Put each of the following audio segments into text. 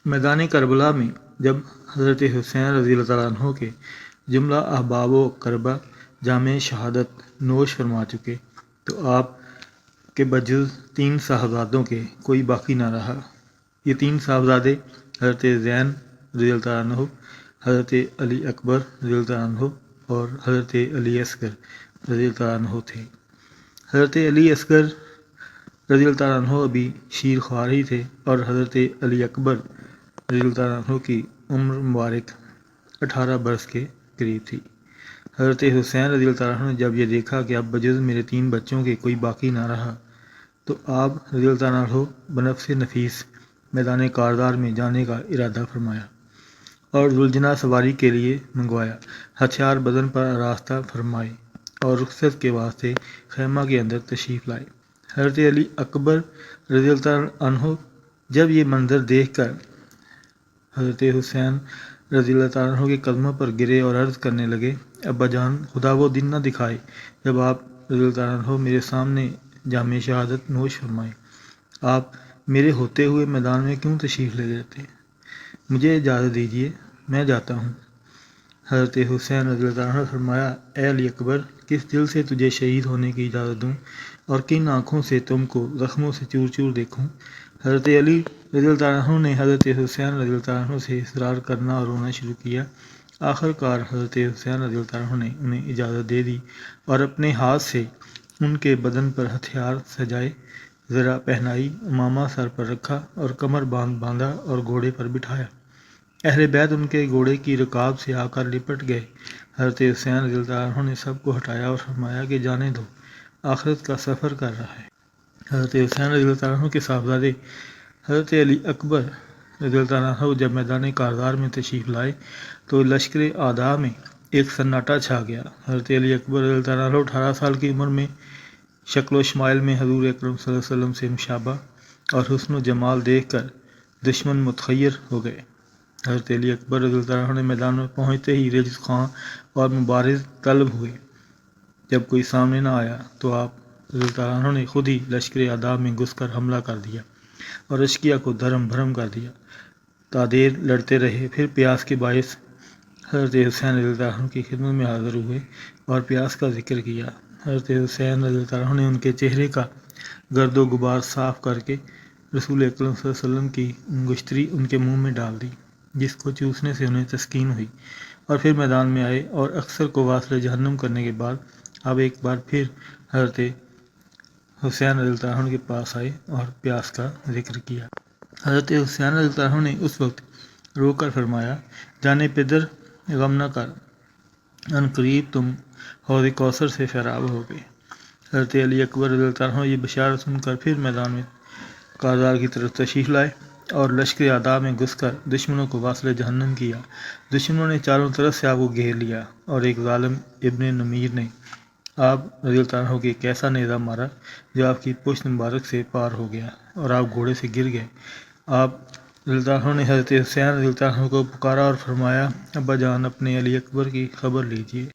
میدان کربلا میں جب حضرت حسین رضی اللہ تعالیٰ عنہ کے جملہ احباب و اقربا جامِ شہادت نوش فرما چکے تو آپ کے بجز 3 صاحبزادوں کے کوئی باقی نہ رہا۔ یہ 3 صاحبزادے حضرت زین رضی اللہ تعالیٰ عنہ، حضرت علی اکبر رضی اللہ تعالیٰ عنہ اور حضرت علی اصغر رضی اللہ تعالیٰ عنہ تھے۔ حضرت علی اصغر رضی اللہ تعالیٰ عنہ ابھی شیر خوار ہی تھے اور حضرت علی اکبر رضی اللہ تعالیٰ عنہ کی عمر مبارک 18 برس کے قریب تھی۔ حضرت حسین رضی اللہ تعالیٰ عنہ نے جب یہ دیکھا کہ اب بجز میرے 3 بچوں کے کوئی باقی نہ رہا تو آپ رضی اللہ تعالیٰ عنہ بنفس نفیس میدان کارزار میں جانے کا ارادہ فرمایا اور ذوالجناح سواری کے لیے منگوایا، ہتھیار بدن پر آراستہ فرمائے اور رخصت کے واسطے خیمہ کے اندر تشریف لائے۔ حضرت علی اکبر رضی اللہ تعالیٰ عنہ جب یہ منظر دیکھ کر حضرت حسین رضی اللہ تعالیٰ عنہ کے قدموں پر گرے اور عرض کرنے لگے، ابا جان، خدا وہ دن نہ دکھائے جب آپ رضی اللہ تعالیٰ عنہ میرے سامنے جامِ شہادت نوش فرمائیں۔ آپ میرے ہوتے ہوئے میدان میں کیوں تشریف لے جاتے؟ مجھے اجازت دیجیے، میں جاتا ہوں۔ حضرت حسین رضی اللہ تعالیٰ عنہ نے فرمایا، اے علی اکبر، کس دل سے تجھے شہید ہونے کی اجازت دوں اور کن آنکھوں سے تم کو زخموں سے چور چور دیکھوں؟ حضرت علی رضی اللہ تعالیٰ عنہ نے حضرت حسین رضی اللہ تعالیٰ عنہ سے اصرار کرنا اور رونا شروع کیا۔ آخر کار حضرت حسین رضی اللہ تعالیٰ عنہ نے انہیں اجازت دے دی اور اپنے ہاتھ سے ان کے بدن پر ہتھیار سجائے، زرہ پہنائی، امامہ سر پر رکھا اور کمر باندھ باندھا اور گھوڑے پر بٹھایا۔ اہل بیت ان کے گھوڑے کی رکاب سے آ کر لپٹ گئے۔ حضرت حسین رضی اللہ تعالیٰ عنہ نے سب کو ہٹایا اور فرمایا کہ جانے دو، آخرت کا سفر کر رہا ہے۔ حضرت حسین رضی اللہ تعالیٰ عنہ کے صاحبزادے حضرت علی اکبر رضی اللہ تعالیٰ عنہ جب میدان کارزار میں تشریف لائے تو لشکر اعداء میں ایک سناٹا چھا گیا۔ حضرت علی اکبر رضی اللہ تعالیٰ عنہ 18 سال کی عمر میں شکل و شمائل میں حضور اکرم صلی اللہ علیہ وسلم سے مشابہ اور حسن و جمال دیکھ کر دشمن متحیر ہو گئے۔ حضرت علی اکبر رضی اللہ تعالیٰ عنہ نے میدان میں پہنچتے ہی رجز خواں اور مبارز طلب ہوئے۔ جب کوئی سامنے نہ آیا تو آپ رضی اللہ تعالیٰ عنہ نے خود ہی لشکر اعداء میں گھس کر حملہ کر دیا اور اشقیہ کو دھرم بھرم کر دیا۔ تادیر لڑتے رہے، پھر پیاس کے باعث حضرت حسین رضی اللہ عنہ کی خدمت میں حاضر ہوئے اور پیاس کا ذکر کیا۔ حضرت حسین رضی اللہ عنہ نے ان کے چہرے کا گرد و غبار صاف کر کے رسول اکرم صلی اللہ علیہ وسلم کی انگشتری ان کے منہ میں ڈال دی، جس کو چوسنے سے انہیں تسکین ہوئی، اور پھر میدان میں آئے اور اکثر کو واصل جہنم کرنے کے بعد اب ایک بار پھر حضرت حسین رضی اللہ عنہ کے پاس آئے اور پیاس کا ذکر کیا۔ حضرت حسین رضی اللہ عنہ نے اس وقت رو کر فرمایا، جانے پدر، غم نہ کر، ان قریب تم حوض کوثر سے سیراب ہو گئے۔ حضرت علی اکبر رضی اللہ عنہ یہ بشارت سن کر پھر میدان میں کارزار کی طرف تشریف لائے اور لشکر اعداء میں گھس کر دشمنوں کو واصل جہنم کیا۔ دشمنوں نے چاروں طرف سے آپ کو گھیر لیا اور ایک ظالم ابن نمیر نے آپ رضی اللہ عنہ کے ایک ایسا نیزہ مارا جو آپ کی پشت مبارک سے پار ہو گیا اور آپ گھوڑے سے گر گئے۔ آپ رضی اللہ عنہ نے حضرت حسین رضی اللہ عنہ کو پکارا اور فرمایا، ابا جان، اپنے علی اکبر کی خبر لیجیے۔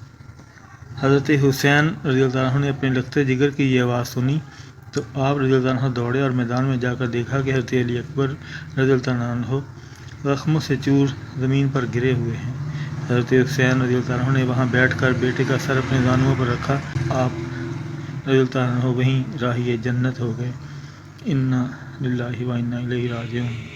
حضرت حسین رضی اللہ عنہ نے اپنے لخت جگر کی یہ آواز سنی تو آپ رضی اللہ عنہ دوڑے اور میدان میں جا کر دیکھا کہ حضرت علی اکبر رضی اللہ عنہ زخموں سے چور زمین پر گرے ہوئے ہیں۔ حضرت حسین رضی اللہ عنہ نے وہاں بیٹھ کر بیٹے کا سر اپنے زانوؤں پر رکھا۔ آپ رضی اللہ عنہ وہیں راہی جنت ہو گئے۔ انا للہ و انا الیہ راجعون۔